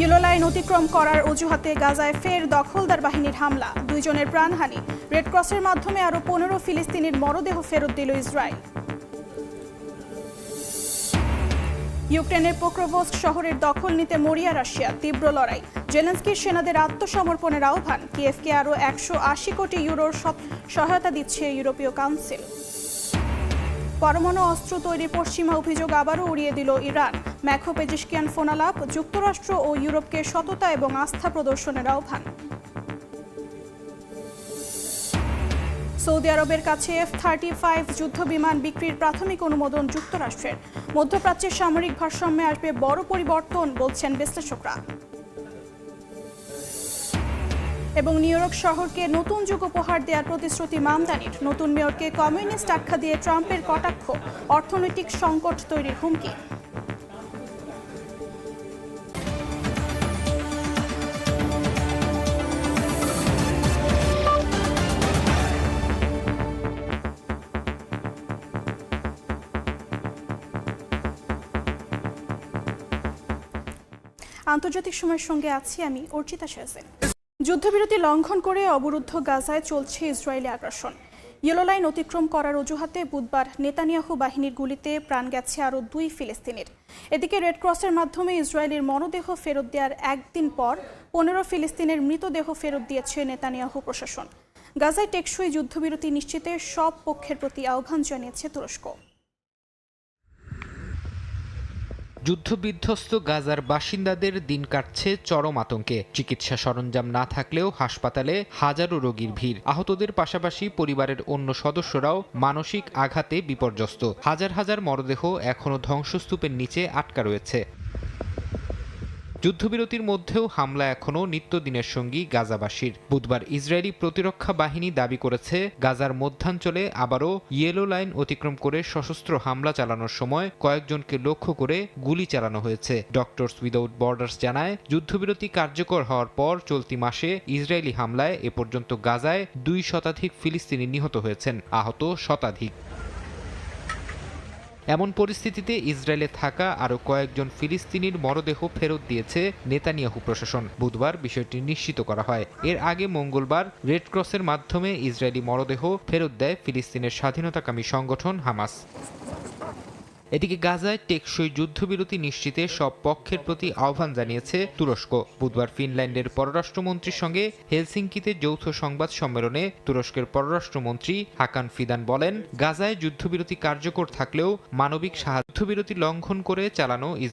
Yellow line অতিক্রম করার অজুহাতে গাজায় ফের দখলদার বাহিনীর হামলা, 2 জনের প্রাণহানি। রেড ক্রসের মাধ্যমে আরও 15 ফিলিস্তিনির মরদেহ ফেরত দিল ইসরায়েল। ইউক্রেনের পোক্রোভস্ক শহরের দখল নিতে মরিয়া রাশিয়া, তীব্র লড়াই। জেলেনস্কির সেনাদের আত্মসমর্পণের আহ্বান। কিয়েভকে আরও 180 কোটি ইউরোর সহায়তা দিচ্ছে ইউরোপীয় কাউন্সিল। পরমাণু অস্ত্র তৈরির পশ্চিমা অভিযোগ আবারও উড়িয়ে দিল ইরান। ম্যাখো পেজিশকিয়ান ফোনালাপ, যুক্তরাষ্ট্র ও ইউরোপকে সততা এবং আস্থা প্রদর্শনের আহ্বান। সৌদি আরবের কাছে F-35 যুদ্ধবিমান বিক্রির প্রাথমিক অনুমোদন যুক্তরাষ্ট্রের। মধ্যপ্রাচ্যের সামরিক ভারসাম্যে আসবে বড় পরিবর্তন, বলছেন বিশ্লেষকরা। এবং নিউ ইয়র্ক শহরকে নতুন যুগ উপহার দেওয়ার প্রতিশ্রুতি মামদানির। নতুন মেয়রকে কমিউনিস্ট আখ্যা দিয়ে ট্রাম্পের কটাক্ষ, অর্থনৈতিক সংকট তৈরির হুমকি। আন্তর্জাতিক সময়ের সঙ্গে আছি আমি অর্চিতা শেরসেন। যুদ্ধবিরতি লঙ্ঘন করে অবরুদ্ধ গাজায় চলছে ইসরায়েলি আগ্রাসন। ইয়েলো লাইন অতিক্রম করার অজুহাতে বুধবার নেতানিয়াহু বাহিনীর গুলিতে প্রাণ গেছে আরও 2 ফিলিস্তিনির। এদিকে রেড ক্রসের মাধ্যমে ইসরায়েলের মরদেহ ফেরত দেওয়ার একদিন পর 15 ফিলিস্তিনের মৃতদেহ ফেরত দিয়েছে নেতানিয়াহু প্রশাসন। গাজায় টেকসই যুদ্ধবিরতি নিশ্চিতে সব পক্ষের প্রতি আহ্বান জানিয়েছে তুরস্ক। যুদ্ধবিধ্বস্ত গাজার বাসিন্দাদের দিন কাটছে চরম আতঙ্কে। চিকিৎসা সরঞ্জাম না থাকলেও হাসপাতালে হাজারো রোগীর ভিড়। আহতদের পাশাপাশি পরিবারের অন্য সদস্যরাও মানসিক আঘাতে বিপর্যস্ত। হাজার হাজার মরদেহ এখনও ধ্বংসস্তূপের নিচে আটকা রয়েছে। যুদ্ধবিরতির মধ্যেও হামলা এখনও নিত্যদিনের সঙ্গী গাজাবাসীর। বুধবার ইসরায়েলি প্রতিরক্ষা বাহিনী দাবি করেছে, গাজার মধ্যাঞ্চলে আবারও ইয়েলো লাইন অতিক্রম করে সশস্ত্র হামলা চালানোর সময় কয়েকজনকে লক্ষ্য করে গুলি চালানো হয়েছে। ডক্টরস উইদাউট বর্ডার্স জানায়, যুদ্ধবিরতি কার্যকর হওয়ার পর চলতি মাসে ইসরায়েলি হামলায় এ পর্যন্ত গাজায় 2 শতাধিক ফিলিস্তিনি নিহত হয়েছেন, আহত শতাধিক। এমন পরিস্থিতিতে ইসরায়েলে থাকা আরও কয়েকজন ফিলিস্তিনির মরদেহ ফেরত দিয়েছে নেতানিয়াহু প্রশাসন। বুধবার বিষয়টি নিশ্চিত করা হয়। এর আগে মঙ্গলবার রেড ক্রসের মাধ্যমে ইসরায়েলি মরদেহ ফেরত দেয় ফিলিস্তিনের স্বাধীনতাকামী সংগঠন হামাস। এদিকে গাজায় টেকসই যুদ্ধবিরতি নিশ্চিতে সব পক্ষের প্রতি আহ্বান জানিয়েছে তুরস্ক। বুধবার ফিনল্যান্ডের পররাষ্ট্রমন্ত্রীর সঙ্গে হেলসিঙ্কিতে যৌথ সংবাদ সম্মেলনে তুরস্কের পররাষ্ট্রমন্ত্রী হাকান ফিদান বলেন, গাজায় যুদ্ধবিরতি কার্যকর থাকলেও মানবিক সাহায্য যুদ্ধবিরতি লঙ্ঘন করে চালানো